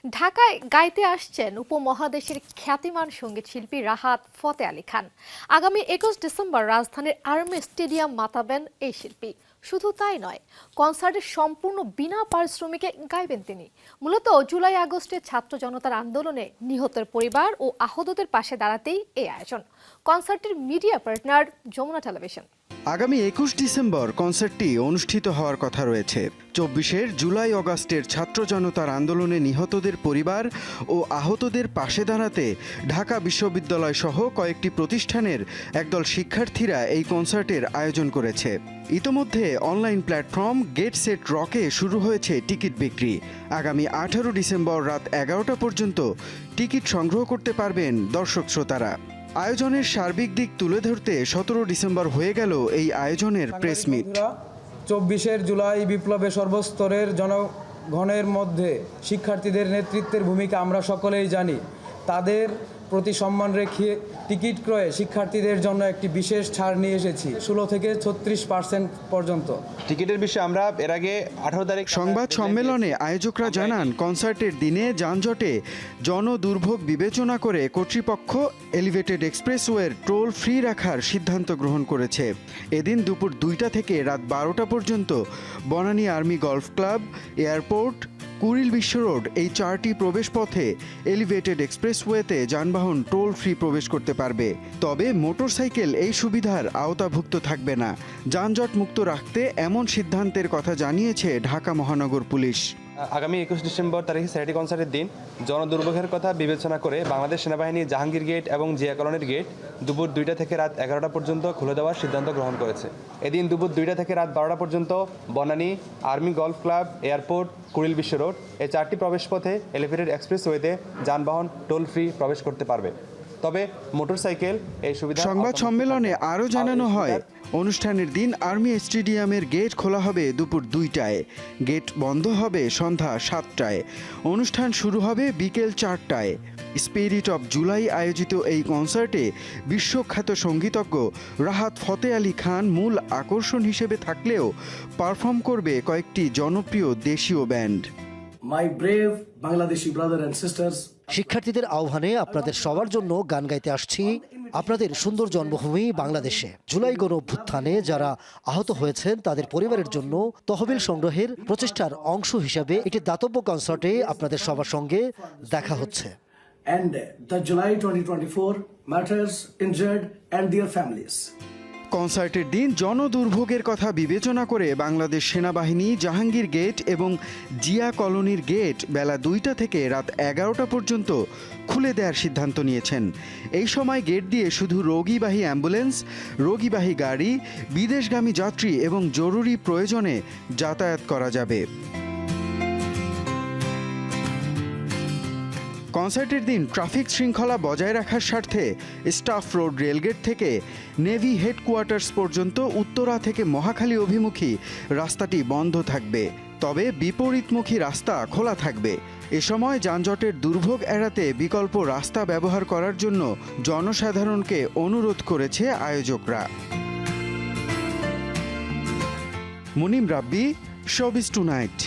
ঢাকায় গাইতে আসছেন উপমহাদেশের খ্যাতিমান সঙ্গীত শিল্পী রাহাত ফতে আলী খান। আগামী 21 ডিসেম্বর রাজধানীর আর্মি স্টেডিয়াম মাতাবেন এই শিল্পী। শুধু তাই নয়, কনসার্টের সম্পূর্ণ বিনা পারিশ্রমিকে গাইবেন তিনি। মূলত জুলাই আগস্টে ছাত্র জনতার আন্দোলনে নিহতের পরিবার ও আহতদের পাশে দাঁড়াতেই এই আয়োজন। কনসার্টের মিডিয়া পার্টনার যমুনা টেলিভিশন। আগামী 21 ডিসেম্বর কনসার্টটি অনুষ্ঠিত হওয়ার কথা রয়েছে। 24 জুলাই অগাস্টের ছাত্র জনতার আন্দোলনে নিহতদের পরিবার ও আহতদের পাশে দাঁড়াতে ঢাকা বিশ্ববিদ্যালয় সহ কয়েকটি প্রতিষ্ঠানের একদল শিক্ষার্থীরা এই কনসার্টের আয়োজন করেছে। ইতোমধ্যে অনলাইন প্ল্যাটফর্ম গেট সেট রকে শুরু হয়েছে টিকিট বিক্রি। আগামী 18 ডিসেম্বর রাত 11টা পর্যন্ত টিকিট সংগ্রহ করতে পারবেন দর্শক শ্রোতারা। আয়োজনের সার্বিক দিক তুলে ধরতে 17 ডিসেম্বর হয়ে গেল এই আয়োজনের প্রেস মিট। 24 জুলাই বিপ্লবে সর্বস্তরের জনগণের মধ্যে শিক্ষার্থীদের নেতৃত্বের ভূমিকা আমরা সকলেই জানি। তাদের প্রতি সম্মান রেখে টিকিট ক্রয়ে শিক্ষার্থীদের জন্য একটি বিশেষ ছাড় নিয়ে এসেছি 16 থেকে 36% পর্যন্ত। টিকিটের বিষয়ে আমরা এর আগে 18 তারিখ সংবাদ সম্মেলনে আয়োজকরা জানান, কনসার্টের দিনে যানজটে জনদুর্ভোগ বিবেচনা করে কর্তৃপক্ষ এলিভেটেড এক্সপ্রেসওয়ের টোল ফ্রি রাখার সিদ্ধান্ত গ্রহণ করেছে। এদিন দুপুর 2টা থেকে রাত 12টা পর্যন্ত Banani army golf club, airport, Kuril বিশ্ব রোড এই 4টি প্রবেশ পথে এলিভেটেড এক্সপ্রেসওয়েতে যানবাহন টোল ফ্রি প্রবেশ করতে পারবে। তবে মোটরসাইকেল এই সুবিধার আওতাভুক্ত থাকবে না। যানজট মুক্ত রাখতে এমন সিদ্ধান্তের কথা জানিয়েছে ঢাকা মহানগর পুলিশ। আগামী 21 ডিসেম্বর তারিখে স্যাটারডে কনসার্টের দিন জনদুর্ভোগের কথা বিবেচনা করে বাংলাদেশ সেনাবাহিনী জাহাঙ্গীর গেট এবং জিয়া কলোনির গেট দুপুর 2টা থেকে রাত 11টা পর্যন্ত খুলে দেওয়ার সিদ্ধান্ত গ্রহণ করেছে। এদিন দুপুর 2টা থেকে রাত 12টা পর্যন্ত Banani army golf club, airport, Kuril বিশ্ব রোড এই 4টি প্রবেশ পথে এলিভেটেড এক্সপ্রেসওয়েতে যানবাহন টোল ফ্রি প্রবেশ করতে পারবে। তবে মোটরসাইকেল এই সুবিধা। সংবাদ সম্মেলনে আরও জানানো হয়, অনুষ্ঠানের দিন আর্মি স্টেডিয়ামের গেট খোলা হবে দুপুর 2টায়, গেট বন্ধ হবে সন্ধ্যা 7টায়। অনুষ্ঠান শুরু হবে বিকেল 4টায়। স্পিরিট অফ জুলাই আয়োজিত এই কনসার্টে বিশ্বখ্যাত সঙ্গীতজ্ঞ রাহাত ফতে আলী খান মূল আকর্ষণ হিসেবে থাকলেও পারফর্ম করবে কয়েকটি জনপ্রিয় দেশীয় band. My brave Bangladeshi brother and sisters, শিক্ষার্থীদের আহ্বানে আপনাদের সবার জন্য গান গাইতে আসছি আপনাদের সুন্দর জন্মভূমি বাংলাদেশে। জুলাই গণ অভ্যুত্থানে যারা আহত হয়েছেন তাদের পরিবারের জন্য তহবিল সংগ্রহের প্রচেষ্টার অংশ হিসাবে একটি দাতব্য কনসার্টে আপনাদের সবার সঙ্গে দেখা হচ্ছে। and the July 2024 martyrs, injured and their families. কনসার্টের দিন জনদুর্ভোগের কথা বিবেচনা করে বাংলাদেশ সেনাবাহিনী জাহাঙ্গীর গেট এবং জিয়া কলোনির গেট বেলা 2টা থেকে রাত 11টা পর্যন্ত খুলে দেওয়ার সিদ্ধান্ত নিয়েছেন। এই সময় গেট দিয়ে শুধু রোগীবাহী অ্যাম্বুলেন্স, রোগীবাহী গাড়ি, বিদেশগামী যাত্রী এবং জরুরি প্রয়োজনে যাতায়াত করা যাবে। কনসার্টের দিন ট্রাফিক শৃঙ্খলা বজায় রাখার স্বার্থে স্টাফ রোড রেলগেট থেকে নেভি হেডকোয়ার্টার্স পর্যন্ত উত্তরা থেকে মহাখালী অভিমুখী রাস্তাটি বন্ধ থাকবে, তবে বিপরীতমুখী রাস্তা খোলা থাকবে। এ সময় যানজটের দুর্ভোগ এড়াতে বিকল্প রাস্তা ব্যবহার করার জন্য জনসাধারণকে অনুরোধ করেছে আয়োজকরা। মুনিম রাব্বি, শোবিজ টুনাইট।